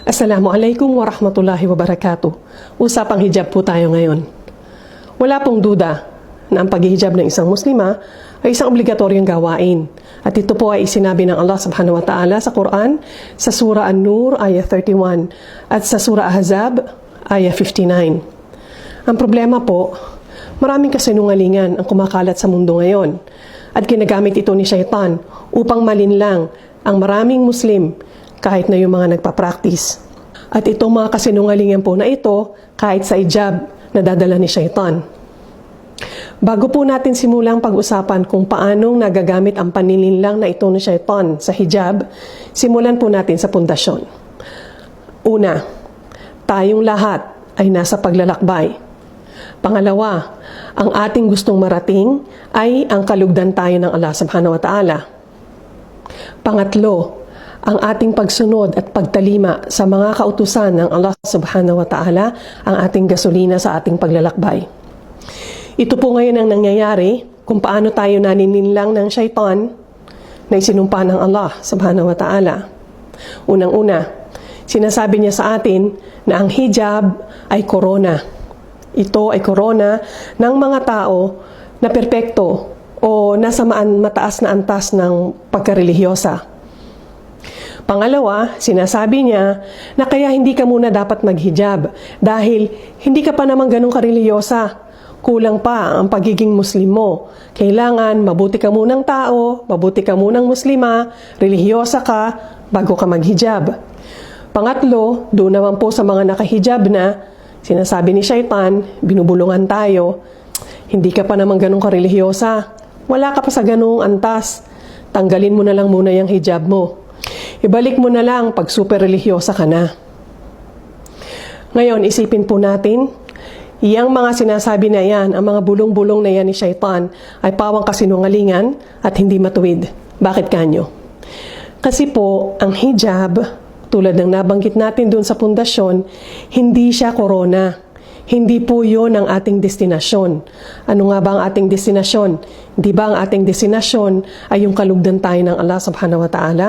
Assalamualaikum warahmatullahi wabarakatuh. Usapang hijab po tayo ngayon. Wala pong duda na ang paghihijab ng isang muslima ay isang obligatoryong gawain. At ito po ay sinabi ng Allah subhanahu wa ta'ala sa Quran, sa Surah An-Nur, ayah 31, at sa Surah Ahzab, ayah 59. Ang problema po, maraming kasinungalingan ang kumakalat sa mundo ngayon. At ginagamit ito ni Shaitan upang malinlang ang maraming Muslim kahit na yung mga nagpa-practice. At itong mga kasinungalingan po na ito, kahit sa hijab na dadala ni Shaitan. Bago po natin simulang pag-usapan kung paanong nagagamit ang panilinlang na ito ni Shaitan sa hijab, simulan po natin sa pundasyon. Una, tayong lahat ay nasa paglalakbay. Pangalawa, ang ating gustong marating ay ang kalugdan tayo ng Allah subhanahu wa ta'ala. Pangatlo, ang ating pagsunod at pagtalima sa mga kautusan ng Allah subhanahu wa ta'ala ang ating gasolina sa ating paglalakbay. Ito po ngayon ang nangyayari kung paano tayo nanininlang ng Shaitan na isinumpa ng Allah subhanahu wa ta'ala. Unang-una, sinasabi niya sa atin na ang hijab ay korona. Ito ay korona ng mga tao na perpekto o nasa mataas na antas ng pagkarelihiyosa. Pangalawa, sinasabi niya na kaya hindi ka muna dapat maghijab dahil hindi ka pa naman ganun kareliyosa. Kulang pa ang pagiging Muslim mo. Kailangan mabuti ka munang tao, mabuti ka munang Muslima, relihiyosa ka bago ka maghijab. Pangatlo, doon naman po sa mga nakahijab na, sinasabi ni Shaitan, binubulungan tayo, hindi ka pa naman ganun karelihiyosa. Wala ka pa sa ganung antas. Tanggalin mo na lang muna yung hijab mo. Ibalik mo na lang pag super religyosa ka na. Ngayon, isipin po natin, iyang mga sinasabi na yan, ang mga bulong-bulong na yan ni Shaitan, ay pawang kasinungalingan at hindi matuwid. Bakit kanyo? Kasi po, ang hijab, tulad ng nabanggit natin doon sa pundasyon, hindi siya korona. Hindi po yun ang ating destinasyon. Ano nga ba ang ating destinasyon? Di ba ang ating destinasyon ay yung kalugdan tayo ng Allah subhanahu wa ta'ala?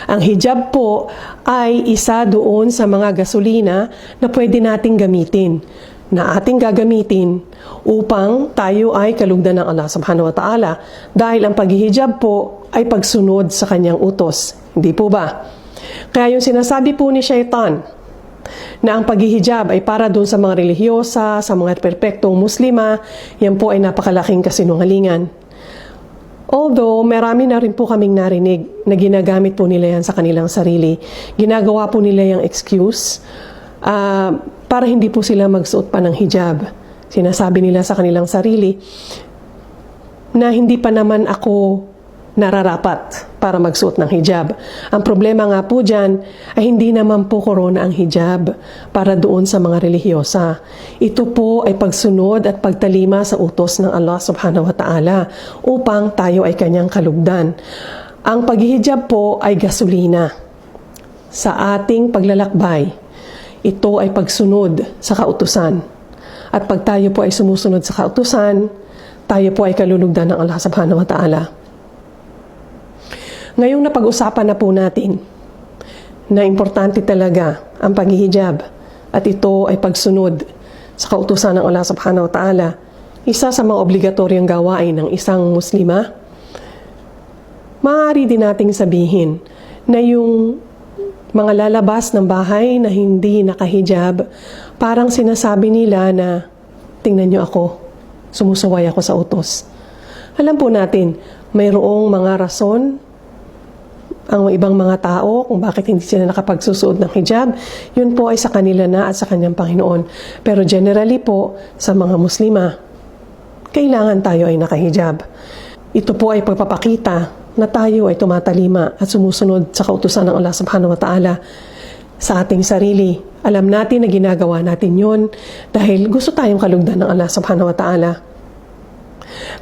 Ang hijab po ay isa doon sa mga gasolina na pwede nating gamitin, na ating gagamitin upang tayo ay kalugdan ng Allah subhanahu wa ta'ala. Dahil ang paghihijab po ay pagsunod sa kanyang utos. Hindi po ba? Kaya yung sinasabi po ni Shaitan na ang paghihijab ay para doon sa mga relihiyosa, sa mga perpektong Muslima, yan po ay napakalaking kasinungalingan. Although, marami na rin po kaming narinig na ginagamit po nila yan sa kanilang sarili. Ginagawa po nila yung excuse para hindi po sila magsuot pa ng hijab. Sinasabi nila sa kanilang sarili na hindi pa naman ako nararapat para magsuot ng hijab. Ang problema nga po dyan ay hindi naman po korona ang hijab para doon sa mga relihiyosa. Ito po ay pagsunod at pagtalima sa utos ng Allah subhanahu wa ta'ala upang tayo ay kanyang kalugdan. Ang paghihijab po ay gasolina sa ating paglalakbay. Ito ay pagsunod sa kautusan. At pag tayo po ay sumusunod sa kautusan, tayo po ay kalulugdan ng Allah subhanahu wa ta'ala. Ngayong napag-usapan na po natin na importante talaga ang paghihijab at ito ay pagsunod sa kautusan ng Allah subhanahu wa ta'ala, isa sa mga obligatoryong gawain ng isang Muslima, maaari din nating sabihin na yung mga lalabas ng bahay na hindi nakahijab, parang sinasabi nila na, tingnan nyo ako, sumusuway ako sa utos. Alam po natin, mayroong mga rason ang ibang mga tao kung bakit hindi sila nakapagsusuot ng hijab, yun po ay sa kanila na at sa kanyang Panginoon. Pero generally po, sa mga Muslima, kailangan tayo ay nakahijab. Ito po ay pagpapakita na tayo ay tumatalima at sumusunod sa kautusan ng Allah subhanahu wa ta'ala sa ating sarili. Alam natin na ginagawa natin yun dahil gusto tayong kalugdan ng Allah subhanahu wa ta'ala.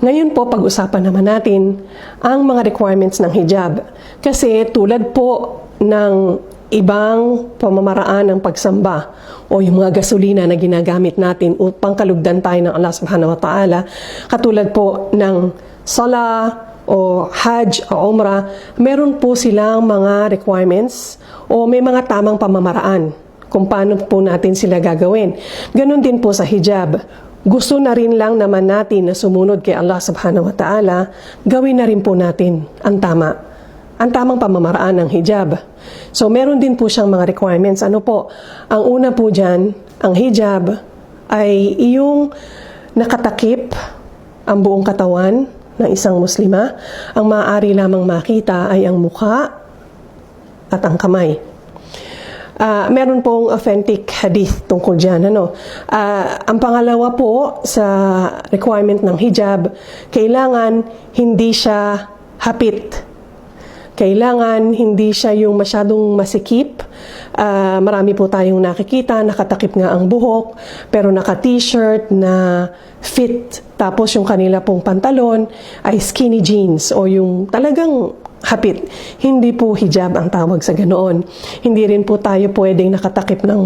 Ngayon po, pag-usapan naman natin ang mga requirements ng hijab. Kasi tulad po ng ibang pamamaraan ng pagsamba o yung mga gasolina na ginagamit natin upang kalugdan tayo ng Allah subhanahu wa ta'ala, katulad po ng sala, o Hajj o Umrah, meron po silang mga requirements o may mga tamang pamamaraan kung paano po natin sila gagawin. Ganon din po sa hijab. Gusto na rin lang naman natin na sumunod kay Allah subhanahu wa ta'ala, gawin na rin po natin ang tamang pamamaraan ng hijab. So meron din po siyang mga requirements. Ano po? Ang una po dyan, ang hijab ay iyong nakatakip ang buong katawan ng isang muslima. Ang maaari lamang makita ay ang mukha at ang kamay. Meron pong authentic hadith tungkol dyan. Ang pangalawa po sa requirement ng hijab, kailangan hindi siya hapit. Kailangan hindi siya yung masyadong masikip. Marami po tayong nakikita, nakatakip nga ang buhok, pero naka-t-shirt na fit. Tapos yung kanila pong pantalon ay skinny jeans o yung talagang hapit. Hindi po hijab ang tawag sa ganoon. Hindi rin po tayo pwedeng nakatakip ng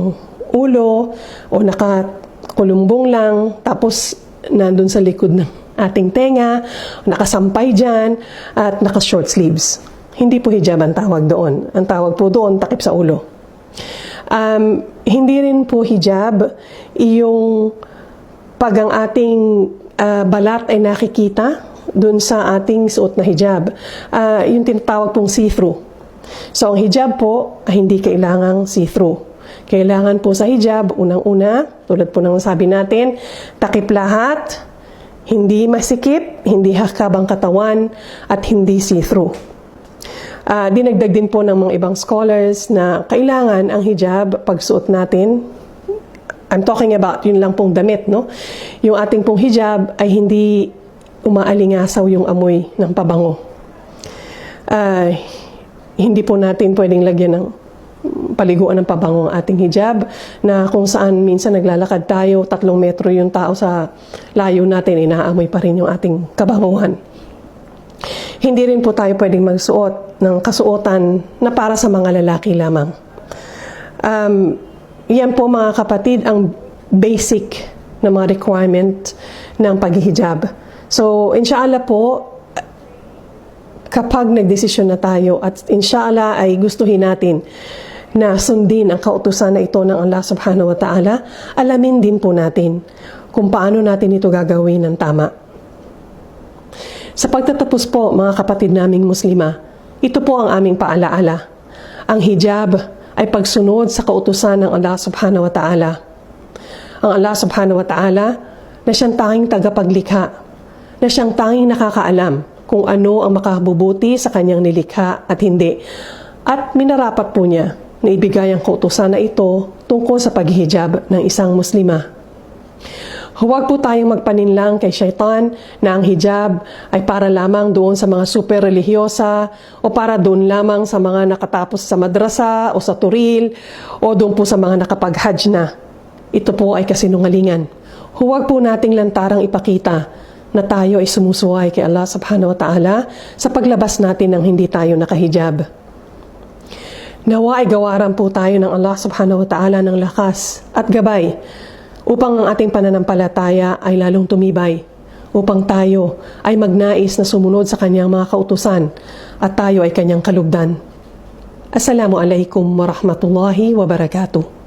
ulo o nakakulumbong lang tapos nandun sa likod ng ating tenga, nakasampay dyan at naka-short sleeves. Hindi po hijab ang tawag doon. Ang tawag po doon, takip sa ulo. Hindi rin po hijab yung pag ang ating balat ay nakikita dun sa ating suot na hijab. Yung tinatawag pong see-through. So, ang hijab po ay hindi kailangang see-through. Kailangan po sa hijab, unang-una, tulad po ng sabi natin, takip lahat, hindi masikip, hindi hakab ang katawan, at hindi see-through. Dinagdag din po ng mga ibang scholars na kailangan ang hijab, pagsuot natin, I'm talking about yun lang pong damit, no? Yung ating pong hijab ay hindi umaalingasaw yung amoy ng pabango. Hindi po natin pwedeng lagyan ng paliguan ng pabango ang ating hijab na kung saan minsan naglalakad tayo, 3 metro yung tao sa layo natin, inaamoy pa rin yung ating kabanguhan. Hindi rin po tayo pwedeng magsuot ng kasuotan na para sa mga lalaki lamang. Yan po mga kapatid ang basic na mga requirement ng paghihijab. So, inshallah po, kapag nagdesisyon na tayo at inshallah ay gustuhin natin na sundin ang kautusan na ito ng Allah subhanahu wa ta'ala, alamin din po natin kung paano natin ito gagawin ng tama. Sa pagtatapos po, mga kapatid naming muslima, ito po ang aming paalaala. Ang hijab ay pagsunod sa kautusan ng Allah subhanahu wa ta'ala. Ang Allah subhanahu wa ta'ala na siyang tanging tagapaglikha, na siyang tanging nakakaalam kung ano ang makabubuti sa kanyang nilikha at hindi. At minarapat po niya na ibigay ang kautusan na ito tungkol sa paghihijab ng isang muslima. Huwag po tayong magpaninlang kay syaitan na ang hijab ay para lamang doon sa mga super religyosa o para doon lamang sa mga nakatapos sa madrasa o sa turil o doon po sa mga nakapag-hajj na. Ito po ay kasinungalingan. Huwag po nating lantarang ipakita na tayo ay sumusuway kay Allah subhanahu wa ta'ala sa paglabas natin ng hindi tayo nakahijab. Nawa ay gawaran po tayo ng Allah subhanahu wa ta'ala ng lakas at gabay upang ang ating pananampalataya ay lalong tumibay, upang tayo ay magnais na sumunod sa kanyang mga kautusan at tayo ay kanyang kalugdan. Assalamu alaikum warahmatullahi wabarakatuh.